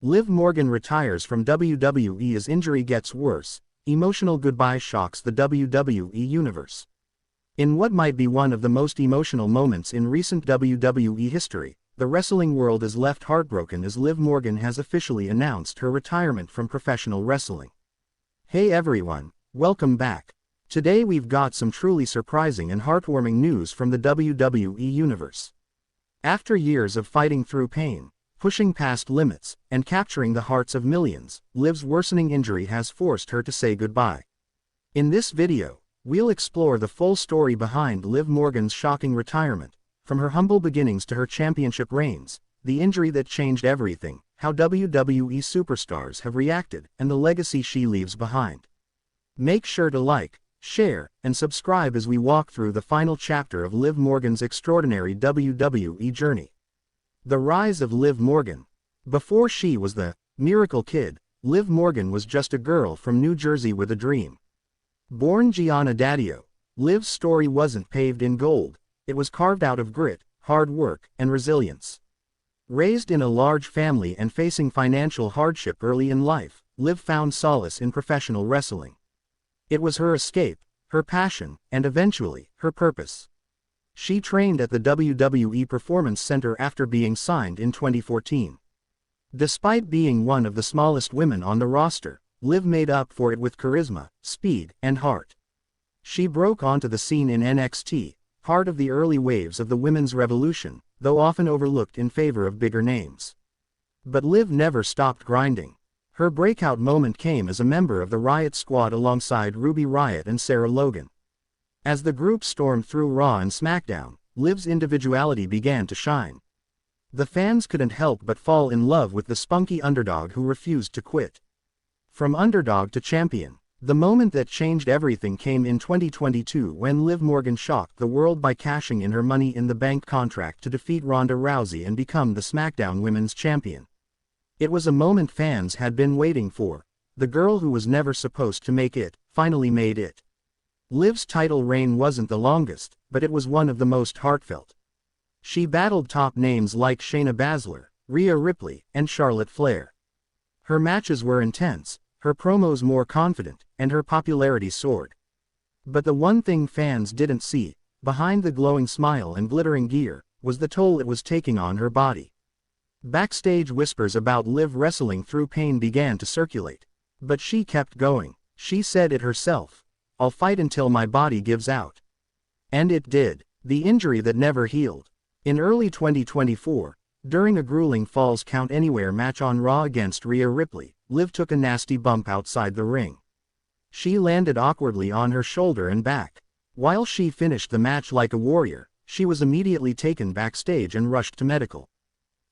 Liv Morgan retires from WWE as injury gets worse. Emotional goodbye shocks the WWE Universe. In what might be one of the most emotional moments in recent WWE history, the wrestling world is left heartbroken as Liv Morgan has officially announced her retirement from professional wrestling. Hey everyone, welcome back. Today we've got some truly surprising and heartwarming news from the WWE Universe. After years of fighting through pain, pushing past limits, and capturing the hearts of millions, Liv's worsening injury has forced her to say goodbye. In this video, we'll explore the full story behind Liv Morgan's shocking retirement, from her humble beginnings to her championship reigns, the injury that changed everything, how WWE Superstars have reacted, and the legacy she leaves behind. Make sure to like, share, and subscribe as we walk through the final chapter of Liv Morgan's extraordinary WWE journey. The rise of Liv Morgan. Before she was the miracle kid, Liv Morgan was just a girl from New Jersey with a dream. Born Gianna Daddio, Liv's story wasn't paved in gold, it was carved out of grit, hard work, and resilience. Raised in a large family and facing financial hardship early in life, Liv found solace in professional wrestling. It was her escape, her passion, and eventually, her purpose. She trained at the WWE Performance Center after being signed in 2014. Despite being one of the smallest women on the roster, Liv made up for it with charisma, speed, and heart. She broke onto the scene in NXT, part of the early waves of the women's revolution, though often overlooked in favor of bigger names. But Liv never stopped grinding. Her breakout moment came as a member of the Riot Squad alongside Ruby Riott and Sarah Logan. As the group stormed through Raw and SmackDown, Liv's individuality began to shine. The fans couldn't help but fall in love with the spunky underdog who refused to quit. From underdog to champion, the moment that changed everything came in 2022 when Liv Morgan shocked the world by cashing in her Money in the Bank contract to defeat Ronda Rousey and become the SmackDown Women's Champion. It was a moment fans had been waiting for. The girl who was never supposed to make it, finally made it. Liv's title reign wasn't the longest, but it was one of the most heartfelt. She battled top names like Shayna Baszler, Rhea Ripley, and Charlotte Flair. Her matches were intense, her promos more confident, and her popularity soared. But the one thing fans didn't see, behind the glowing smile and glittering gear, was the toll it was taking on her body. Backstage whispers about Liv wrestling through pain began to circulate. But she kept going. She said it herself. "I'll fight until my body gives out." And it did. The injury that never healed. In early 2024, during a grueling Falls Count Anywhere match on Raw against Rhea Ripley, Liv took a nasty bump outside the ring. She landed awkwardly on her shoulder and back. While she finished the match like a warrior, she was immediately taken backstage and rushed to medical.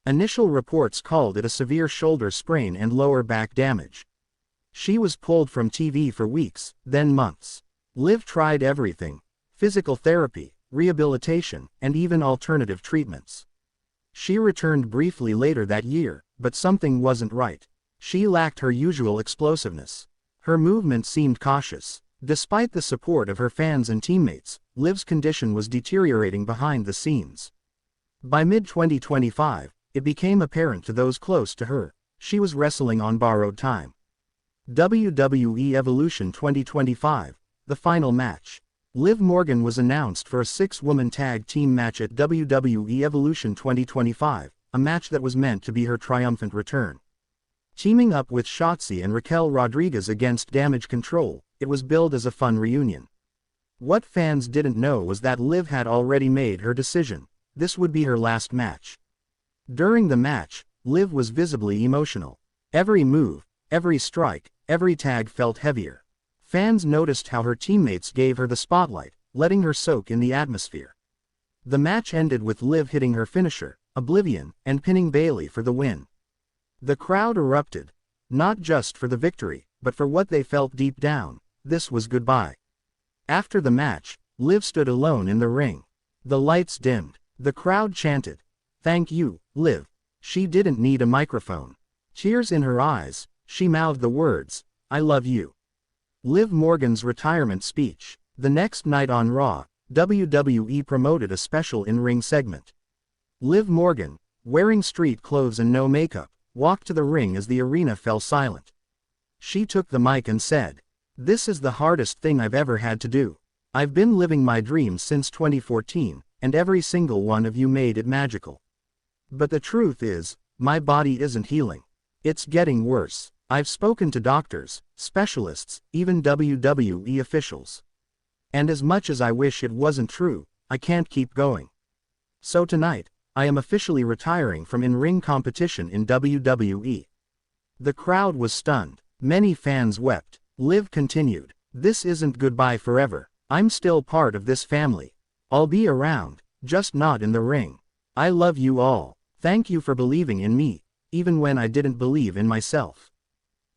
Initial reports called it a severe shoulder sprain and lower back damage. She was pulled from TV for weeks, then months. Liv tried everything: physical therapy, rehabilitation, and even alternative treatments. She returned briefly later that year, but something wasn't right. She lacked her usual explosiveness. Her movement seemed cautious. Despite the support of her fans and teammates, Liv's condition was deteriorating behind the scenes. By mid-2025, it became apparent to those close to her. She was wrestling on borrowed time. WWE Evolution 2025, the final match. Liv Morgan was announced for a 6-woman tag team match at WWE Evolution 2025, a match that was meant to be her triumphant return. Teaming up with Shotzi and Raquel Rodriguez against Damage Control, it was billed as a fun reunion. What fans didn't know was that Liv had already made her decision. This would be her last match. During the match, Liv was visibly emotional. Every move, every strike, every tag felt heavier. Fans noticed how her teammates gave her the spotlight, letting her soak in the atmosphere. The match ended with Liv hitting her finisher, Oblivion, and pinning Bayley for the win. The crowd erupted. Not just for the victory, but for what they felt deep down: this was goodbye. After the match, Liv stood alone in the ring. The lights dimmed. The crowd chanted, "Thank you, Liv." She didn't need a microphone. Tears in her eyes, she mouthed the words, "I love you." Liv Morgan's retirement speech. The next night on Raw, WWE promoted a special in-ring segment. Liv Morgan, wearing street clothes and no makeup, walked to the ring as the arena fell silent. She took the mic and said, "This is the hardest thing I've ever had to do. I've been living my dreams since 2014, and every single one of you made it magical. But the truth is, my body isn't healing. It's getting worse. I've spoken to doctors, specialists, even WWE officials. And as much as I wish it wasn't true, I can't keep going. So tonight, I am officially retiring from in-ring competition in WWE." The crowd was stunned. Many fans wept. Liv continued, "This isn't goodbye forever. I'm still part of this family. I'll be around, just not in the ring. I love you all. Thank you for believing in me, even when I didn't believe in myself."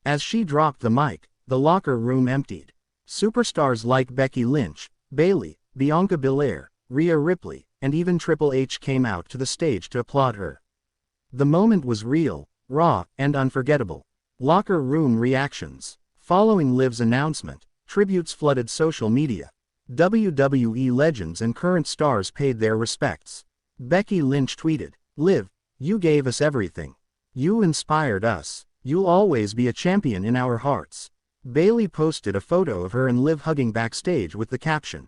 As she dropped the mic, the locker room emptied. Superstars like Becky Lynch, Bayley, Bianca Belair, Rhea Ripley, and even Triple H came out to the stage to applaud her. The moment was real, raw, and unforgettable. Locker room reactions. Following Liv's announcement, tributes flooded social media. WWE legends and current stars paid their respects. Becky Lynch tweeted, "Liv, you gave us everything. You inspired us. You'll always be a champion in our hearts." Bayley posted a photo of her and Liv hugging backstage with the caption,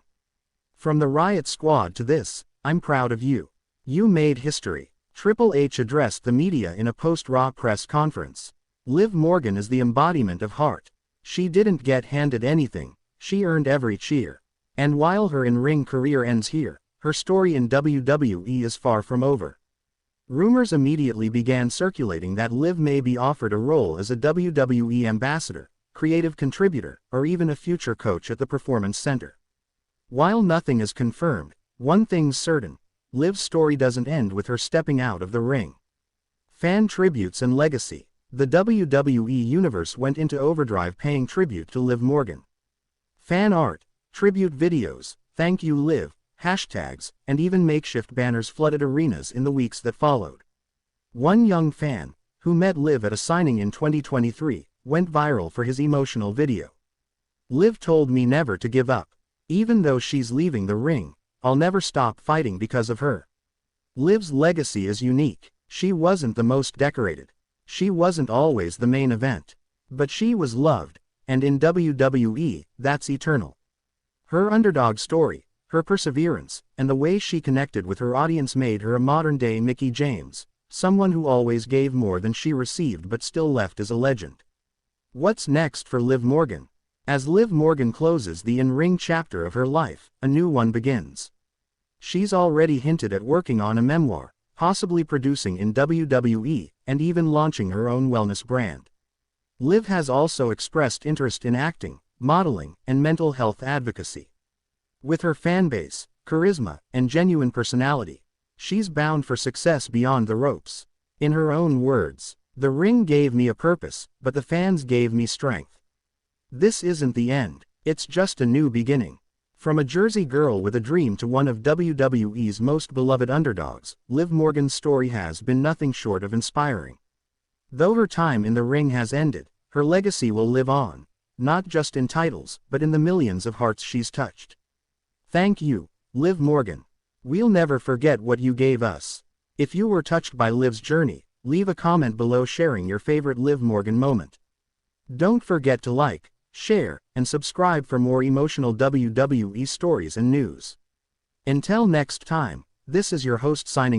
"From the Riot Squad to this, I'm proud of you. You made history." Triple H addressed the media in a post-Raw press conference. Liv Morgan is the embodiment of heart. She didn't get handed anything, she earned every cheer. And while her in-ring career ends here, her story in WWE is far from over. Rumors immediately began circulating that Liv may be offered a role as a WWE ambassador, creative contributor, or even a future coach at the Performance Center. While nothing is confirmed, one thing's certain: Liv's story doesn't end with her stepping out of the ring. Fan tributes and legacy. The WWE Universe went into overdrive paying tribute to Liv Morgan. Fan art, tribute videos, "Thank you Liv," hashtags, and even makeshift banners flooded arenas in the weeks that followed. One young fan, who met Liv at a signing in 2023, went viral for his emotional video. "Liv told me never to give up. Even though she's leaving the ring, I'll never stop fighting because of her." Liv's legacy is unique. She wasn't the most decorated. She wasn't always the main event. But she was loved, and in WWE, that's eternal. Her underdog story, her perseverance, and the way she connected with her audience made her a modern-day Mickie James, someone who always gave more than she received but still left as a legend. What's next for Liv Morgan? As Liv Morgan closes the in-ring chapter of her life, a new one begins. She's already hinted at working on a memoir, possibly producing in WWE, and even launching her own wellness brand. Liv has also expressed interest in acting, modeling, and mental health advocacy. With her fanbase, charisma, and genuine personality, she's bound for success beyond the ropes. In her own words, "The ring gave me a purpose, but the fans gave me strength. This isn't the end, it's just a new beginning." From a Jersey girl with a dream to one of WWE's most beloved underdogs, Liv Morgan's story has been nothing short of inspiring. Though her time in the ring has ended, her legacy will live on, not just in titles, but in the millions of hearts she's touched. Thank you, Liv Morgan. We'll never forget what you gave us. If you were touched by Liv's journey, leave a comment below sharing your favorite Liv Morgan moment. Don't forget to like, share, and subscribe for more emotional WWE stories and news. Until next time, this is your host signing